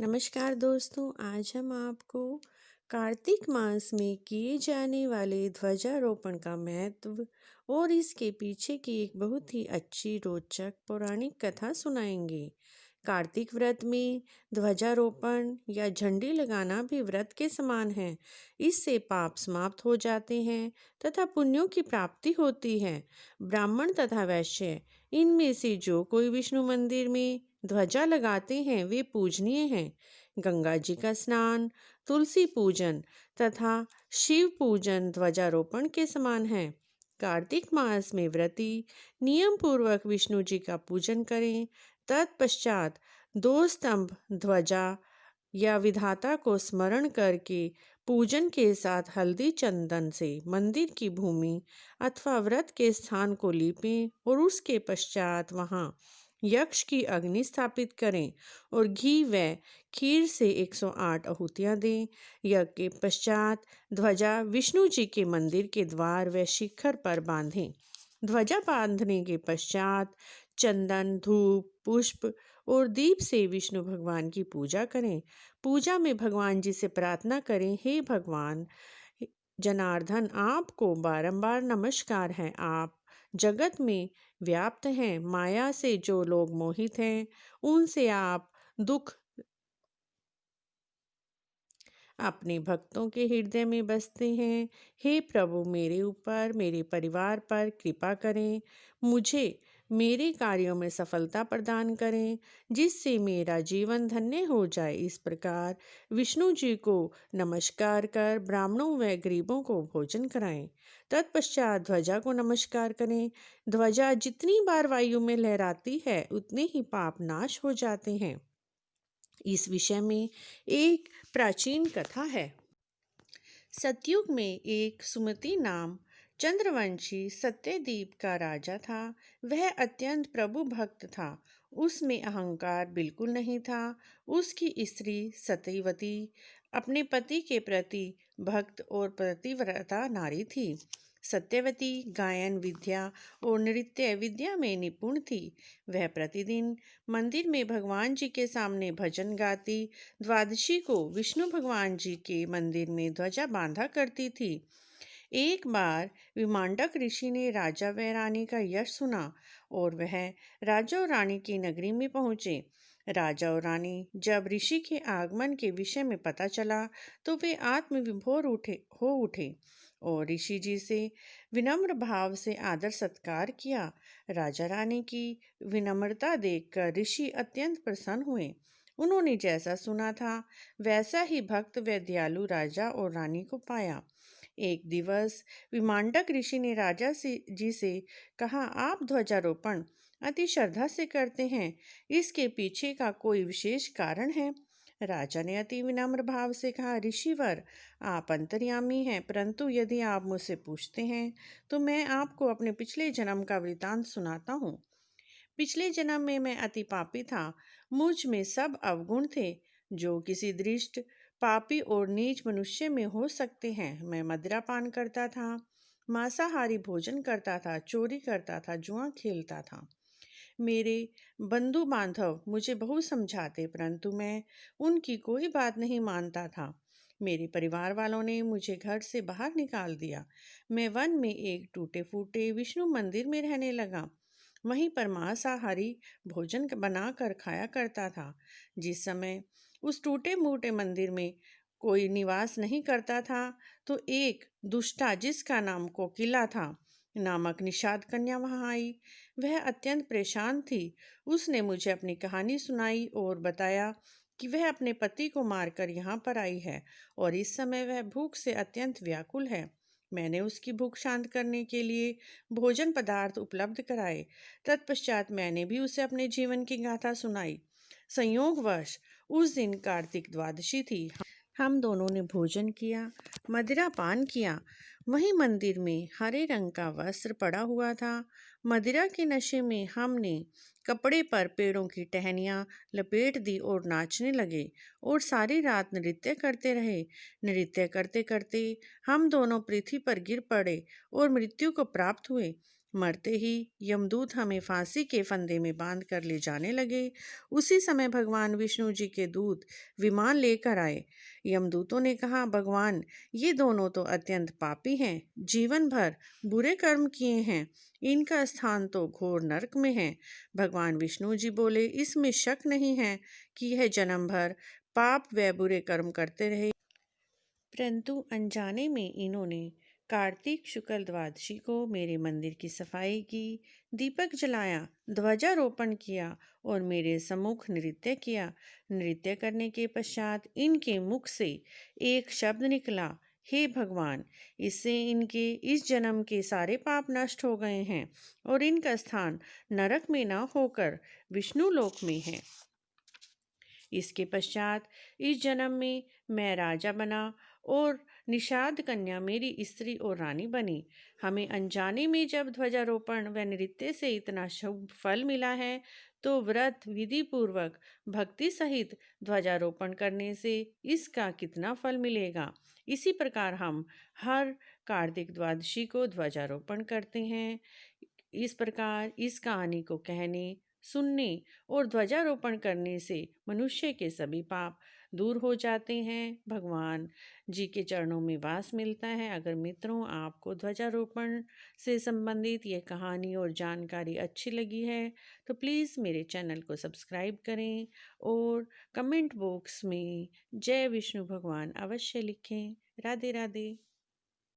नमस्कार दोस्तों, आज हम आपको कार्तिक मास में किए जाने वाले ध्वजारोपण का महत्व और इसके पीछे की एक बहुत ही अच्छी रोचक पौराणिक कथा सुनाएंगे। कार्तिक व्रत में ध्वजारोपण या झंडी लगाना भी व्रत के समान है। इससे पाप समाप्त हो जाते हैं तथा पुण्यों की प्राप्ति होती है। ब्राह्मण तथा वैश्य इनमें से जो कोई विष्णु मंदिर में ध्वजा लगाते हैं वे पूजनीय हैं। गंगा जी का स्नान, तुलसी पूजन तथा शिव पूजन ध्वजारोपण के समान है। कार्तिक मास में व्रती नियम पूर्वक विष्णु जी का पूजन करें। तत्पश्चात दो स्तंभ ध्वजा या विधाता को स्मरण करके पूजन के साथ हल्दी चंदन से मंदिर की भूमि अथवा व्रत के स्थान को लीपें और उसके पश्चात वहां यक्ष की अग्नि स्थापित करें और घी व खीर से 108 आहुतियां दें। यज्ञ के पश्चात ध्वजा विष्णु जी के मंदिर के द्वार व शिखर पर बांधें। ध्वजा बांधने के पश्चात चंदन, धूप, पुष्प और दीप से विष्णु भगवान की पूजा करें। पूजा में भगवान जी से प्रार्थना करें, हे भगवान जनार्दन, आपको बारंबार नमस्कार है। आप जगत में व्याप्त हैं। माया से जो लोग मोहित हैं उनसे आप दुख अपने भक्तों के हृदय में बसते हैं। हे प्रभु, मेरे ऊपर, मेरे परिवार पर कृपा करें। मुझे मेरे कार्यों में सफलता प्रदान करें जिससे मेरा जीवन धन्य हो जाए। इस प्रकार विष्णु जी को नमस्कार कर ब्राह्मणों व गरीबों को भोजन कराएं। तत्पश्चात ध्वजा को नमस्कार करें। ध्वजा जितनी बार वायु में लहराती है उतने ही पाप नाश हो जाते हैं। इस विषय में एक प्राचीन कथा है। सतयुग में एक सुमति नाम चंद्रवंशी सत्यदीप का राजा था। वह अत्यंत प्रभु भक्त था। उसमें अहंकार बिल्कुल नहीं था। उसकी स्त्री सत्यवती अपने पति के प्रति भक्त और पतिव्रता नारी थी। सत्यवती गायन विद्या और नृत्य विद्या में निपुण थी। वह प्रतिदिन मंदिर में भगवान जी के सामने भजन गाती। द्वादशी को विष्णु भगवान जी के मंदिर में ध्वजा बांधा करती थी। एक बार विमांडक ऋषि ने राजा व रानी का यश सुना और वह राजा और रानी की नगरी में पहुंचे। राजा और रानी जब ऋषि के आगमन के विषय में पता चला तो वे आत्मविभोर उठे और ऋषि जी से विनम्र भाव से आदर सत्कार किया। राजा रानी की विनम्रता देखकर ऋषि अत्यंत प्रसन्न हुए। उन्होंने जैसा सुना था वैसा ही भक्त व दयालु राजा और रानी को पाया। एक दिवस विमांडक ऋषि ने जी से कहा, आप ध्वजारोपण अति श्रद्धा से करते हैं, इसके पीछे का कोई विशेष कारण है? राजा ने अति विनम्र भाव से कहा, ऋषिवर, आप अंतर्यामी हैं, परंतु यदि आप मुझसे पूछते हैं तो मैं आपको अपने पिछले जन्म का वृतांत सुनाता हूँ। पिछले जन्म में मैं अति पापी था। मुझ में सब अवगुण थे जो किसी दृष्ट पापी और नीच मनुष्य में हो सकते हैं। मैं मदिरा पान करता था, मांसाहारी भोजन करता था, चोरी करता था, जुआ खेलता था। मेरे बंधु बांधव मुझे बहुत समझाते परंतु मैं उनकी कोई बात नहीं मानता था। मेरे परिवार वालों ने मुझे घर से बाहर निकाल दिया। मैं वन में एक टूटे फूटे विष्णु मंदिर में रहने लगा। वहीं पर मांसाहारी भोजन बनाकर खाया करता था। जिस समय उस टूटे मूटे मंदिर में कोई निवास नहीं करता था तो एक दुष्टा जिसका नाम कोकिला था नामक निषाद कन्या वहां आई। वह अत्यंत परेशान थी। उसने मुझे अपनी कहानी सुनाई और बताया कि वह अपने पति को मारकर यहाँ पर आई है और इस समय वह भूख से अत्यंत व्याकुल है। मैंने उसकी भूख शांत करने के लिए भोजन पदार्थ उपलब्ध कराए। तत्पश्चात मैंने भी उसे अपने जीवन की गाथा सुनाई। संयोगवश उस दिन कार्तिक द्वादशी थी। हम दोनों ने भोजन किया, मदिरा पान किया। वहीं मंदिर में हरे रंग का वस्त्र पड़ा हुआ था। मदिरा के नशे में हमने कपड़े पर पेड़ों की टहनियाँ लपेट दी और नाचने लगे और सारी रात नृत्य करते रहे। नृत्य करते करते हम दोनों पृथ्वी पर गिर पड़े और मृत्यु को प्राप्त हुए। मरते ही यमदूत हमें फांसी के फंदे में बांध कर ले जाने लगे। उसी समय भगवान विष्णु जी के दूत विमान लेकर आए। यमदूतों ने कहा, भगवान, ये दोनों तो अत्यंत पापी हैं, जीवन भर बुरे कर्म किए हैं, इनका स्थान तो घोर नरक में है। भगवान विष्णु जी बोले, इसमें शक नहीं है कि यह जन्म भर पाप व बुरे कर्म करते रहे, परंतु अनजाने में इन्होंने कार्तिक शुक्ल द्वादशी को मेरे मंदिर की सफाई की, दीपक जलाया, ध्वजारोपण किया और मेरे सम्मुख नृत्य किया। नृत्य करने के पश्चात इनके मुख से एक शब्द निकला, हे भगवान, इससे इनके इस जन्म के सारे पाप नष्ट हो गए हैं और इनका स्थान नरक में न होकर विष्णु लोक में है। इसके पश्चात इस जन्म में मैं राजा बना और निषाद कन्या मेरी स्त्री और रानी बनी। हमें अनजाने में जब ध्वजारोपण व नृत्य से इतना शुभ फल मिला है, तो व्रत विधि पूर्वक भक्ति सहित ध्वजारोपण करने से इसका कितना फल मिलेगा। इसी प्रकार हम हर कार्तिक द्वादशी को ध्वजारोपण करते हैं। इस प्रकार इस कहानी को कहने, सुनने और ध्वजारोपण करने से मनुष्य के सभी पाप दूर हो जाते हैं, भगवान जी के चरणों में वास मिलता है। अगर मित्रों, आपको ध्वजारोपण से संबंधित ये कहानी और जानकारी अच्छी लगी है तो प्लीज़ मेरे चैनल को सब्सक्राइब करें और कमेंट बॉक्स में जय विष्णु भगवान अवश्य लिखें। राधे राधे।